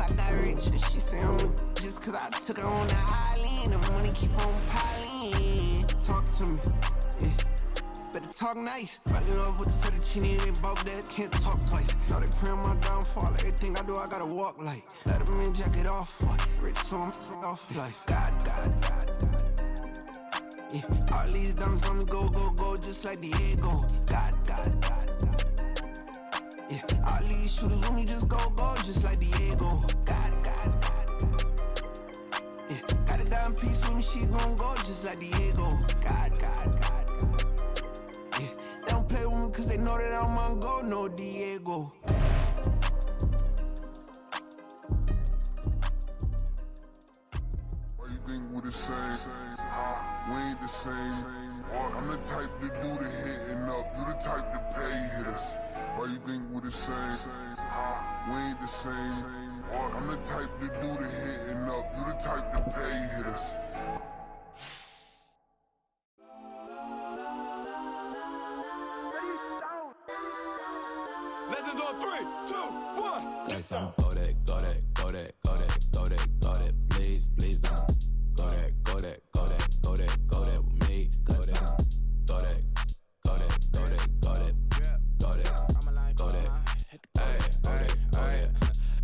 I got rich, and she say I'm just cause I took her on the island. The money keep on piling. Talk to me, yeah. Better talk nice. Right in love with the fettuccine, they both dead, can't talk twice. Now they praying my downfall. Everything I do, I gotta walk like. Let them in, jacket off. Rich, so I'm off life. God. Yeah, all these diamonds on me go, just like Diego. God. Yeah, all these shooters on me just go, just like Diego. God. Yeah, got a diamond piece with me, she gon' go, just like Diego. God. Yeah, they don't play with me cause they know that I'm on go, no Diego. Why you think we the same? We ain't the same. I'm the type to do the hitting up, you the type to pay hitters. Why you think we the same? We ain't the same. I'm the type to do the hitting up, you the type to pay hitters. Legends on 3, 2, 1. Yes, I'm go that, please don't. Go that with me. Go that.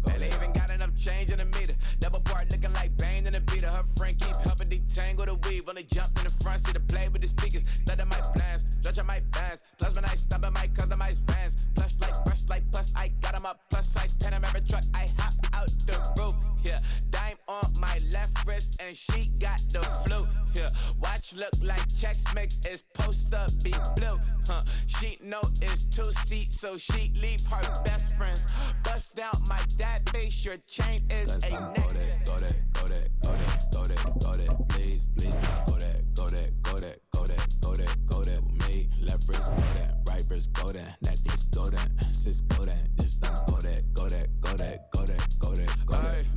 Man, they even got enough change in the meter. Double part looking like Bane in the beater. Her friend keep helping detangle the weave. Only jumped in the front seat to play with the speakers. Thunder my plans, stretching my bands. Plus when I stumble my customized vans. Plush like brush like plus I got 'em up. Plus size Panamera truck. I hop out the roof. Yeah, dime on my left wrist and she got the flu. Yeah, watch look like Chex Mix is post up be blue. She know it's 2 seats, so she leave her best friends. Bust down my dad face, your chain is a necklace. Go that, please don't. Go that with me. Left wrist go that, right wrist go that, necklace go that, sis go that, this time go that,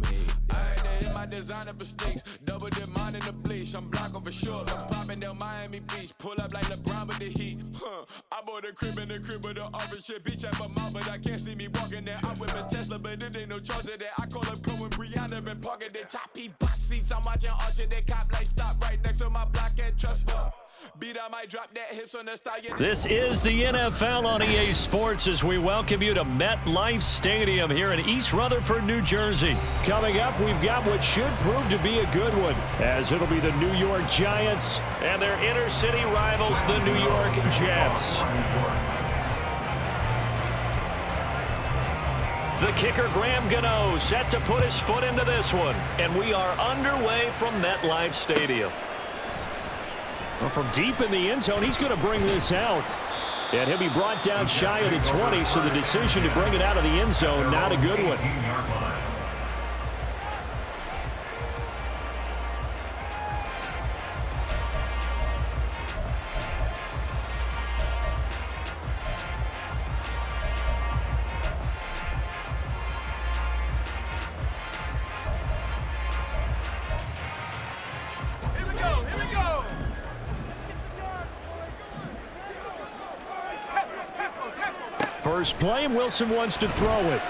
me. I had to hit my designer for sneaks, double dip mine in the bleach. I'm block over short, I'm popping down Miami Beach, pull up like LeBron with the heat. I bought a crib in the crib with the orange shit, beach at my mouth, but I can't see me walking there. I whip a Tesla, but it ain't no charge of that. I call up Cohen, Brianna, and parking the top box seats. I'm watching Archer, they cop like stop right next to my block at Trust Fund. Beat I might drop that hips on the stallion. This is the NFL on EA Sports as we welcome you to MetLife Stadium here in East Rutherford, New Jersey. Coming up, we've got what should prove to be a good one, as it'll be the New York Giants and their inner-city rivals, the New York Jets. The kicker, Graham Gano, set to put his foot into this one, and we are underway from MetLife Stadium. Well, from deep in the end zone, he's going to bring this out. And he'll be brought down shy of the 20, so the decision to bring it out of the end zone, not a good one. First play, and Wilson wants to throw it.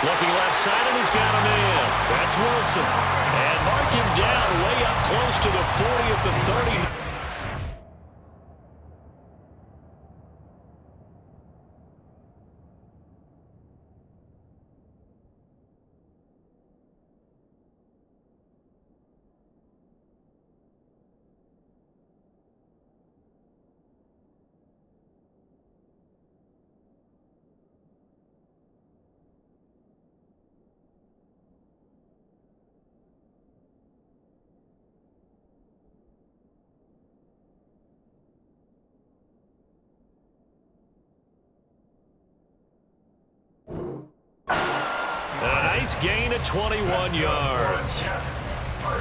Looking left side, and he's got him in. That's Wilson. And mark him down way up close to the 40 at the 30. Nice gain of 21 yards.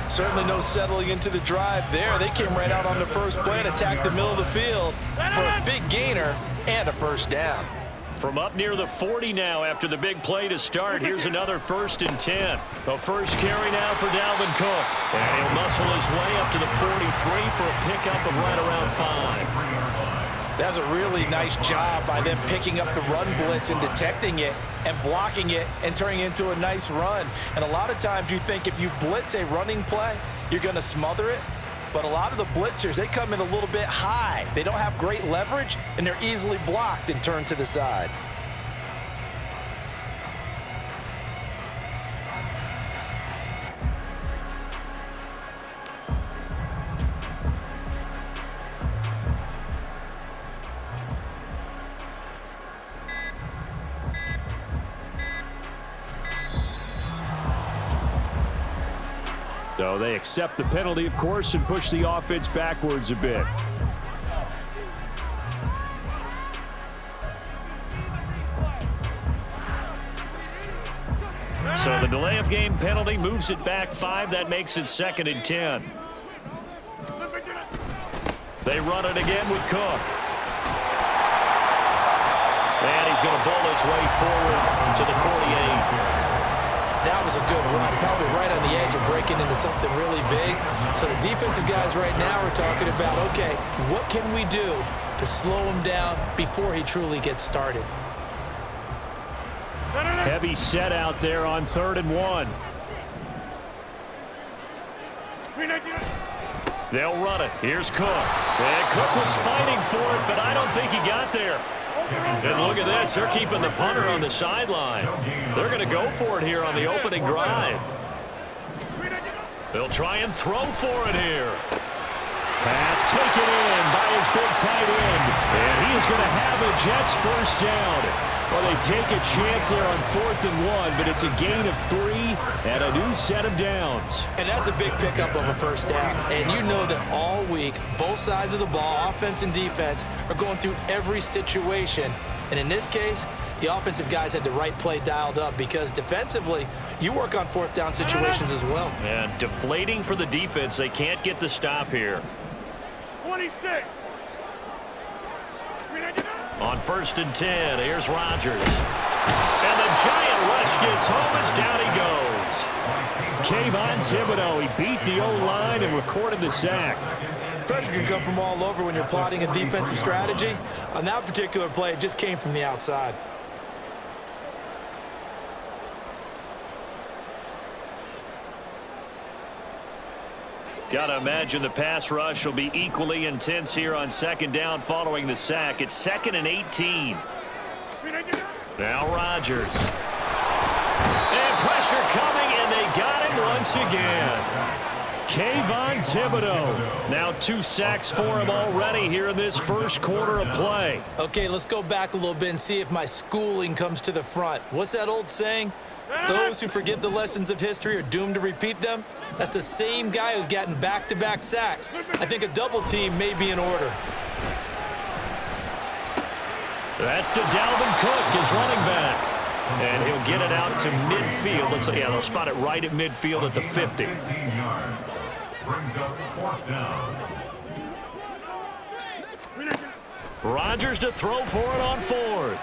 Certainly no settling into the drive there. They came right out on the first play and attacked the middle of the field for a big gainer and a first down. From up near the 40 now after the big play to start, here's another 1st and 10. The first carry now for Dalvin Cook. And he'll muscle his way up to the 43 for a pickup of right around 5. That's a really nice job by them picking up the run blitz and detecting it and blocking it and turning it into a nice run. And a lot of times you think if you blitz a running play, you're going to smother it. But a lot of the blitzers, they come in a little bit high. They don't have great leverage, and they're easily blocked and turned to the side. So they accept the penalty, of course, and push the offense backwards a bit. So the delay of game penalty moves it back 5. That makes it 2nd and 10. They run it again with Cook. And he's going to bowl his way forward to the 48. That was a good run, probably right on the edge of breaking into something really big. So the defensive guys right now are talking about, okay, what can we do to slow him down before he truly gets started? Heavy set out there on 3rd and 1. They'll run it. Here's Cook. And Cook was fighting for it, but I don't think he got there. And look at this. They're keeping the punter on the sideline. They're going to go for it here on the opening drive. They'll try and throw for it here. Pass taken in by his big tight end. And he is going to have a Jets first down. Well, they take a chance there on 4th and 1, but it's a gain of 3 and a new set of downs. And that's a big pickup of a first down. And you know that all week, both sides of the ball, offense and defense, are going through every situation. And in this case, the offensive guys had the right play dialed up because defensively, you work on 4th down situations as well. And deflating for the defense. They can't get the stop here. 26. On 1st and 10, here's Rodgers. And the giant rush gets home as down he goes. Kayvon Thibodeau, he beat the O-line and recorded the sack. Pressure can come from all over when you're plotting a defensive strategy. On that particular play, it just came from the outside. Got to imagine the pass rush will be equally intense here on 2nd down following the sack. It's 2nd and 18. Now Rodgers. And pressure coming, and they got him once again. Kayvon Thibodeau. Now 2 sacks for him already here in this first quarter of play. Okay, let's go back a little bit and see if my schooling comes to the front. What's that old saying? Those who forget the lessons of history are doomed to repeat them. That's the same guy who's gotten back-to-back sacks. I think a double team may be in order. That's to Dalvin Cook, his running back. And he'll get it out to midfield. Let's say, yeah, they'll spot it right at midfield at the 50. Rodgers to throw for it on 4th.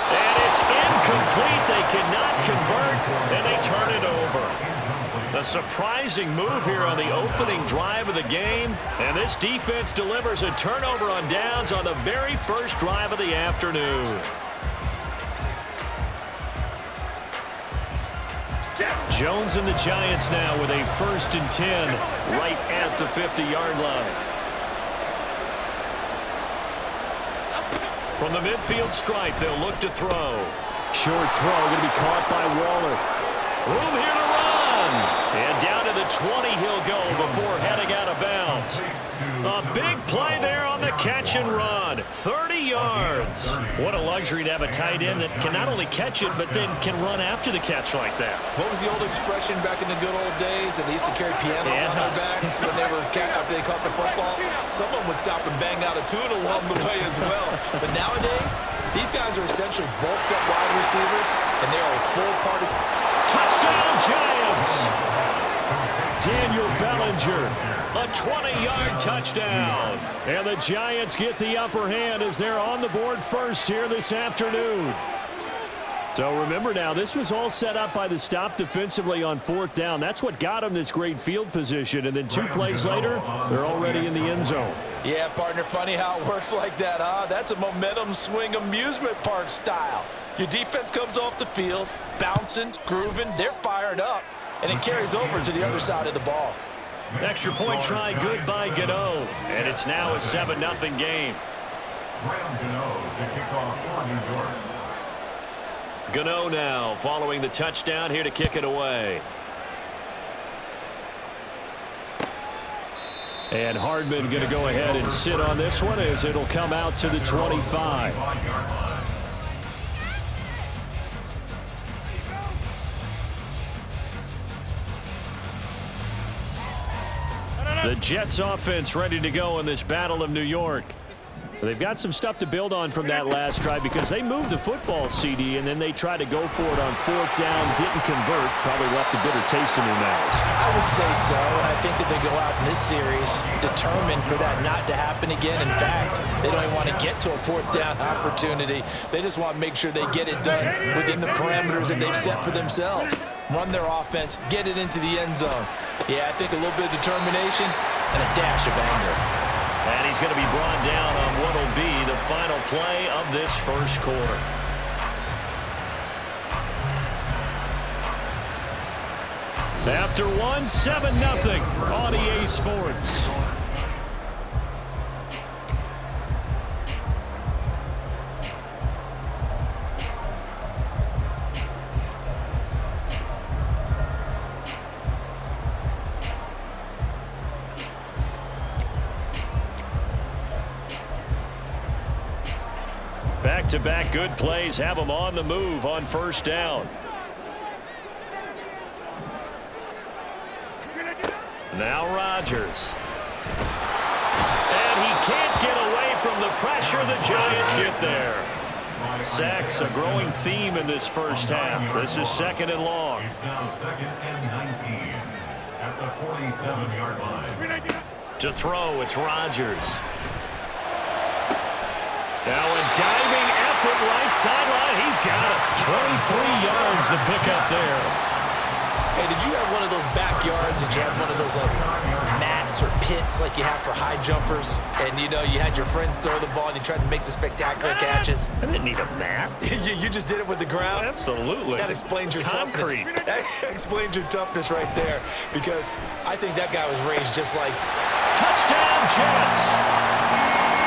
And it's incomplete. They cannot convert, and they turn it over. A surprising move here on the opening drive of the game. And this defense delivers a turnover on downs on the very first drive of the afternoon. Jones and the Giants now with a 1st and 10 right at the 50-yard line. From the midfield stripe, they'll look to throw. Short throw, going to be caught by Waller. Room here to run. And down to the 20 he'll go before heading out of bounds. A big play there on the catch and run. 30 yards. What a luxury to have a tight end that can not only catch it, but then can run after the catch like that. What was the old expression back in the good old days? And they used to carry pianos on their backs when they were after they caught the football. Someone would stop and bang out a tune along the way as well. But nowadays, these guys are essentially bulked up wide receivers, and they are a full part of. Touchdown, Giants! Daniel Bellinger, a 20-yard touchdown. And the Giants get the upper hand as they're on the board first here this afternoon. So remember now, this was all set up by the stop defensively on 4th down. That's what got them this great field position. And then 2 plays later, they're already in the end zone. Yeah, partner, funny how it works like that, huh? That's a momentum swing amusement park style. Your defense comes off the field, bouncing, grooving, they're fired up, and it carries over to the other side of the ball. Extra point try good by Gano, and it's now a 7-0 game. Gano now following the touchdown here to kick it away. And Hardman going to go ahead and sit on this one as it'll come out to the 25. The Jets offense ready to go in this Battle of New York. They've got some stuff to build on from that last drive because they moved the football, CD, and then they tried to go for it on 4th down, didn't convert, probably left a bitter taste in their mouths. I would say so, and I think that they go out in this series determined for that not to happen again. In fact, they don't even want to get to a 4th down opportunity. They just want to make sure they get it done within the parameters that they've set for themselves. Run their offense, get it into the end zone. Yeah, I think a little bit of determination and a dash of anger. And he's going to be brought down on what will be the final play of this first quarter. After 7-0 on EA Sports. Back-to-back good plays have them on the move on 1st down. Now Rodgers. And he can't get away from the pressure. The Giants get there. Sacks a growing theme in this first half. This is 2nd and long. It's now 2nd and 19 at the 47-yard line. To throw, it's Rodgers. Now a diving effort right sideline. He's got it. 23 yards to pick up there. Hey, did you have one of those backyards? Did you have one of those like mats or pits like you have for high jumpers? And you know, you had your friends throw the ball and you tried to make the spectacular catches. I didn't need a mat. you just did it with the ground? Absolutely. That explains your concrete. Toughness. That explains your toughness right there. Because I think that guy was raised just like... Touchdown, Jets.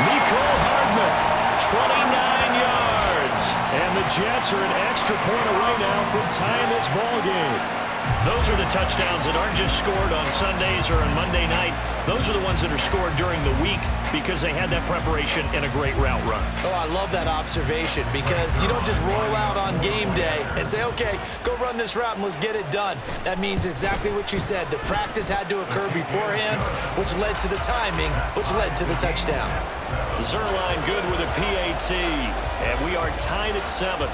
Mecole Hardman. 29 yards. And the Jets are an extra point away now from tying this ball game. Those are the touchdowns that aren't just scored on Sundays or on Monday night. Those are the ones that are scored during the week because they had that preparation and a great route run. Oh, I love that observation because you don't just roll out on game day and say, okay, go run this route and let's get it done. That means exactly what you said. The practice had to occur beforehand, which led to the timing, which led to the touchdown. Zerline good with a PAT, and we are tied at 7.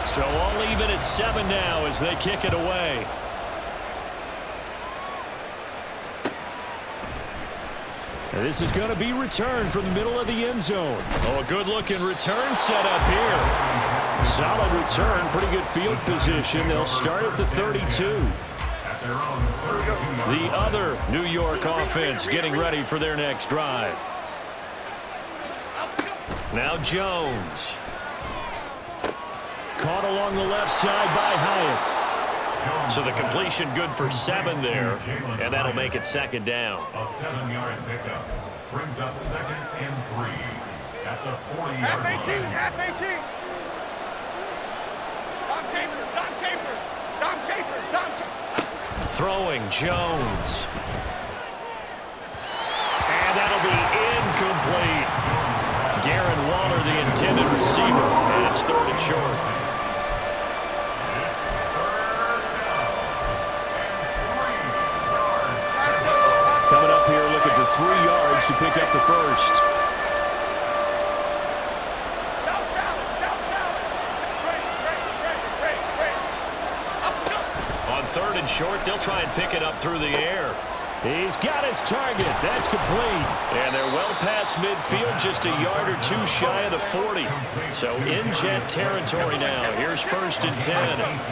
So all even at 7 now as they kick it away. And this is going to be returned from the middle of the end zone. Oh, a good-looking return set up here. Solid return, pretty good field position. They'll start at the 32. The other New York offense getting ready for their next drive. Now Jones. Caught along the left side by Hyatt. So the completion good for 7 there, and that'll make it 2nd down. A 7-yard pickup brings up 2nd and 3 at the 40-yard line. Half 18. Dom Capers. Throwing Jones. And that'll be incomplete. Darren Waller, the intended receiver, and it's 3rd and short. Coming up here looking for 3 yards to pick up the first. On 3rd and short, they'll try and pick it up through the air. He's got his target. That's complete. And they're well past midfield, just a yard or two shy of the 40. So in Jet territory now. Here's 1st and 10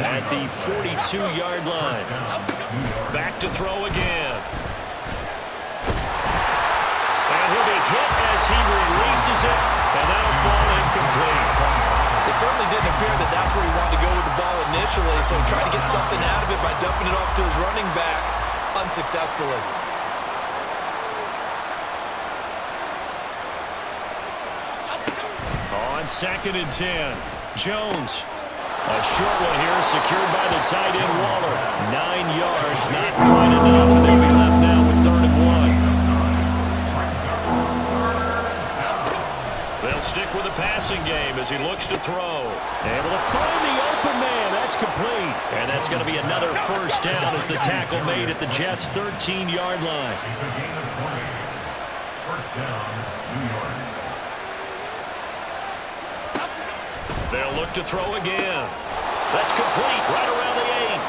at the 42-yard line. Back to throw again. And he'll be hit as he releases it, and that'll fall incomplete. It certainly didn't appear that that's where he wanted to go with the ball initially, so he tried to get something out of it by dumping it off to his running back unsuccessfully. On 2nd and 10, Jones. A short one here, secured by the tight end Waller. 9 yards, not quite enough, and they'll be left now with 3rd and 1. They'll stick with the passing game as he looks to throw. Able to find the open man. That's complete. And that's going to be another 1st down as the tackle made at the Jets' 13-yard line. It's a gain of 20. 1st down, New York. They'll look to throw again. That's complete right around the 8.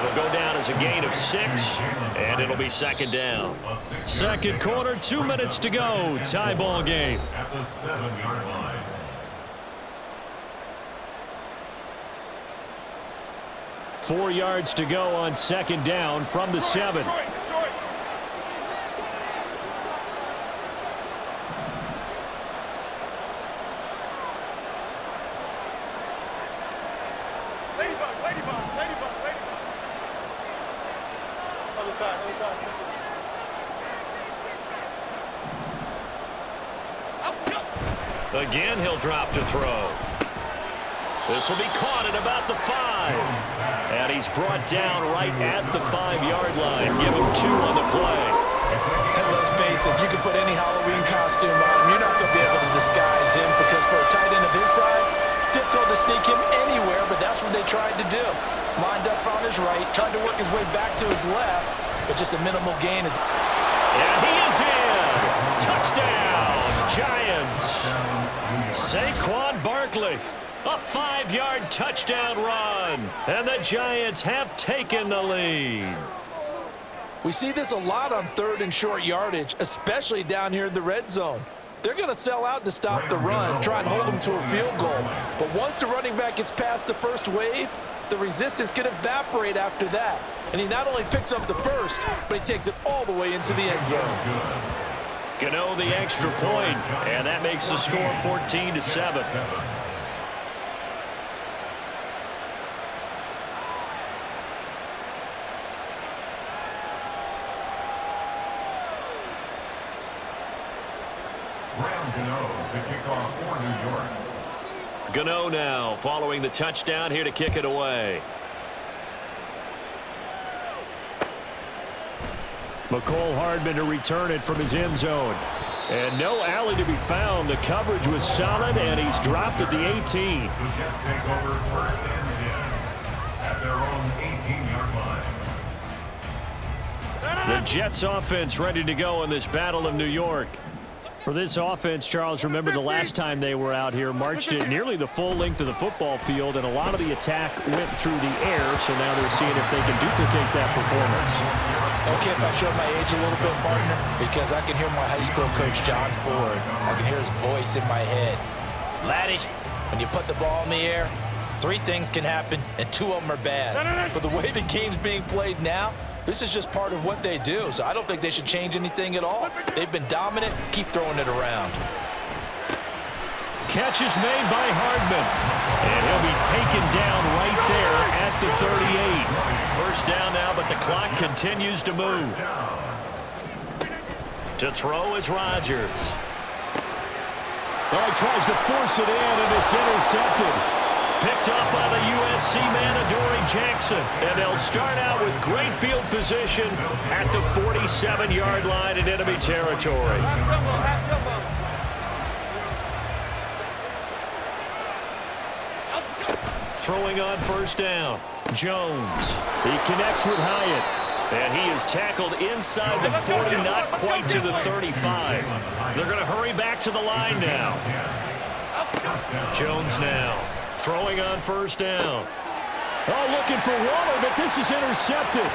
It'll go down as a gain of 6, and it'll be 2nd down. 2nd quarter, 2 minutes to go. Tie ball game. At the 7-yard line. Four yards to go on 2nd down from the 7. Again, he'll drop to throw. This will be caught at about the 5. And he's brought down right at the 5-yard line. Give him 2 on the play. And let's face it, you can put any Halloween costume on him. You're not going to be able to disguise him because for a tight end of his size, difficult to sneak him anywhere, but that's what they tried to do. Lined up on his right, tried to work his way back to his left, but just a minimal gain. And he is in. Touchdown, Giants. Saquon Barkley. A 5-yard touchdown run. And the Giants have taken the lead. We see this a lot on 3rd and short yardage, especially down here in the red zone. They're going to sell out to stop the run, try and hold them to a field goal. But once the running back gets past the first wave, the resistance can evaporate after that. And he not only picks up the first, but he takes it all the way into the end zone. Gano the extra point, and that makes the score 14-7. Gano to kick off for New York. Gano now following the touchdown here to kick it away. McCole Hardman to return it from his end zone. And no alley to be found. The coverage was solid, and he's dropped at the 18. The Jets take over 1st and 10 at their own 18-yard line. The Jets offense ready to go in this Battle of New York. For this offense, Charles, remember the last time they were out here, marched it nearly the full length of the football field, and a lot of the attack went through the air, so now they're seeing if they can duplicate that performance. Okay, if I show my age a little bit, partner, because I can hear my high school coach, John Ford. I can hear his voice in my head. Laddie, when you put the ball in the air, 3 things can happen, and 2 of them are bad. But the way the game's being played now, this is just part of what they do, so I don't think they should change anything at all. They've been dominant. Keep throwing it around. Catch is made by Hardman, and he'll be taken down right there at the 38. 1st down now, but the clock continues to move. To throw is Rodgers. Oh, he tries to force it in, and it's intercepted. Picked up by the USC man, Adoree Jackson. And they'll start out with great field position at the 47-yard line in enemy territory. Throwing on 1st down. Jones. He connects with Hyatt. And he is tackled inside the 40, not quite to the 35. They're going to hurry back to the line now. Jones now. Throwing on 1st down. Oh, looking for Waller, but this is intercepted.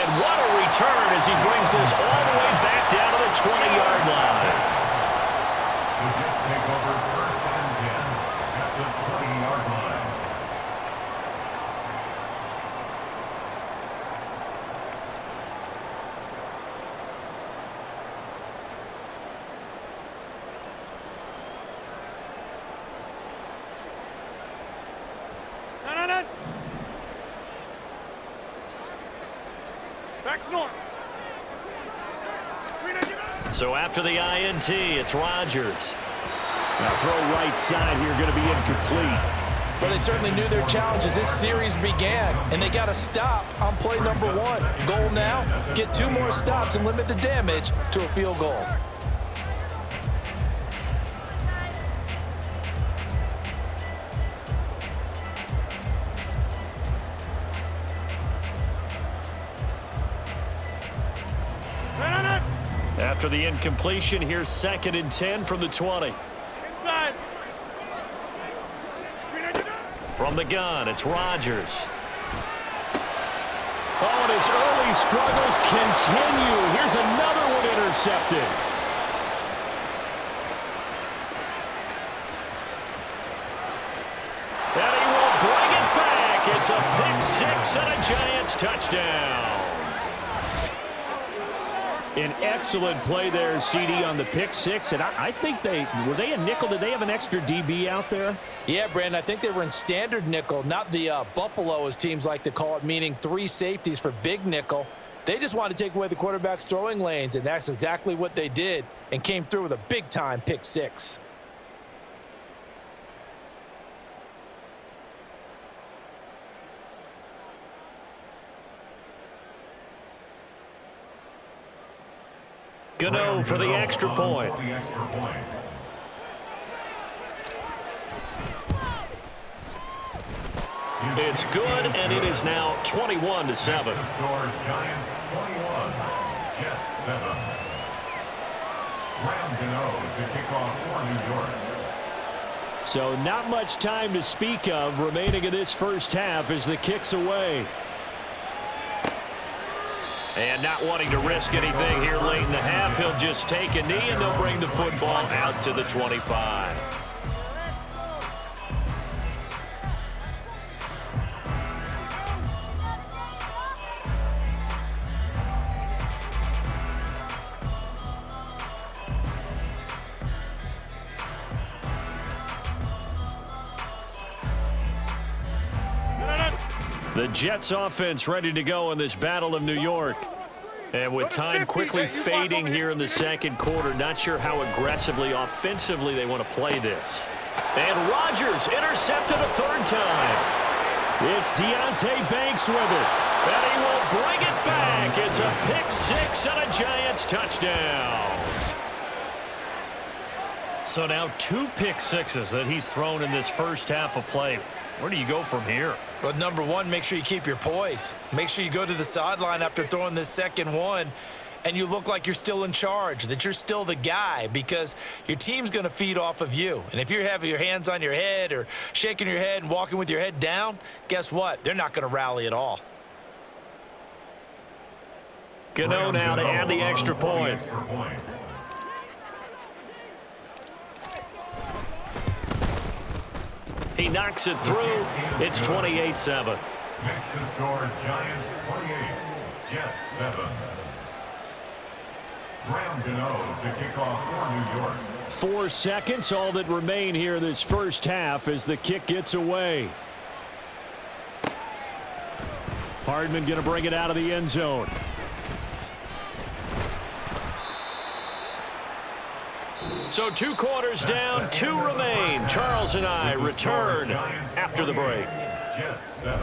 And what a return as he brings this all the way back down to the 20-yard line. The Jets take over 1st and 10 at the 20-yard line. No. Back north. So after the INT, it's Rodgers. Now throw right side here, going to be incomplete. Well, they certainly knew their challenge as this series began, and they got to stop on play number 1. Goal now, get 2 more stops and limit the damage to a field goal. After the incompletion, here's 2nd and 10 from the 20. Inside. From the gun, it's Rodgers. Oh, and his early struggles continue. Here's another one intercepted. And he will bring it back. It's a pick-6 and a Giants touchdown. An excellent play there, CD, on the pick-6. And I think were they a nickel? Did they have an extra DB out there? Yeah, Brandon, I think they were in standard nickel, not the Buffalo, as teams like to call it, meaning 3 safeties for big nickel. They just wanted to take away the quarterback's throwing lanes, and that's exactly what they did and came through with a big-time pick-6. Gano for the extra point. It's good, and it is now 21-7. Giants 21, Jets 7. Graham Gano to kick off for New York. So not much time to speak of remaining in this first half as the kick's away. And not wanting to risk anything here late in the half, he'll just take a knee, and they'll bring the football out to the 25. The Jets offense ready to go in this Battle of New York. And with time quickly fading here in the second quarter, not sure how aggressively, offensively they want to play this. And Rodgers intercepted a 3rd time. It's Deonte Banks with it. And he will bring it back. It's a pick-6 and a Giants touchdown. So now 2 pick-6s that he's thrown in this first half of play. Where do you go from here? Well, number 1, make sure you keep your poise. Make sure you go to the sideline after throwing this second one, and you look like you're still in charge, that you're still the guy, because your team's going to feed off of you. And if you're having your hands on your head or shaking your head and walking with your head down, guess what? They're not going to rally at all. Gano now to add the extra point. He knocks it through. It's 28-7. Makes the score Giants 28, Jets 7. Graham Gano to kick off for New York. 4 seconds, all that remain here this first half as the kick gets away. Hardman going to bring it out of the end zone. So 2 quarters down, 2 remain. Charles and I return after the break. Jets 7.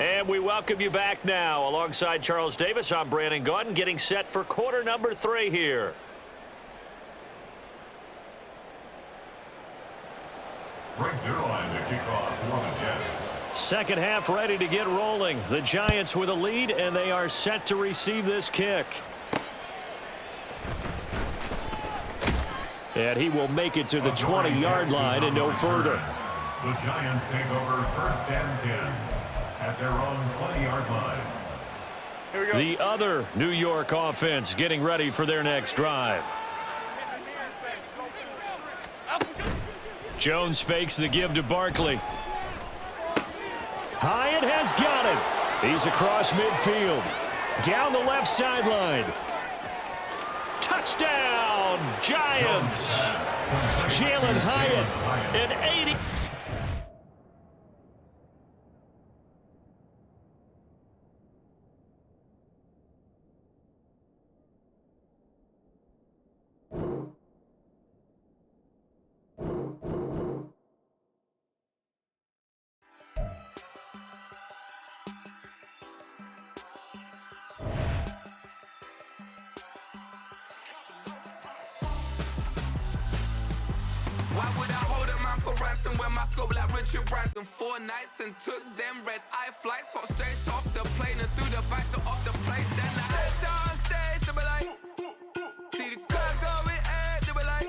And we welcome you back now. Alongside Charles Davis, I'm Brandon Gaudin, getting set for quarter number 3 here. Brings their line to kick off for the Jets. Second half ready to get rolling. The Giants with a lead, and they are set to receive this kick. And he will make it to the 20-yard line and no further. The Giants take over 1st and 10 at their own 20-yard line. Here we go. The other New York offense getting ready for their next drive. Jones fakes the give to Barkley. Hyatt has got it. He's across midfield. Down the left sideline. Touchdown, Giants. Jalen Hyatt at 80. Why would I hold a man for ransom when my scope like Richard Branson? 4 nights and took them red-eye flights. Hot straight off the plane and through the back door of the place. Then I stepped on stage, they were like, see the car going ahead, they were like,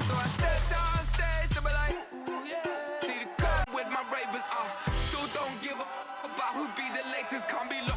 so I stepped on stage, they were like, ooh yeah. See the car with my ravers, still don't give a about who be the latest, can't be lost.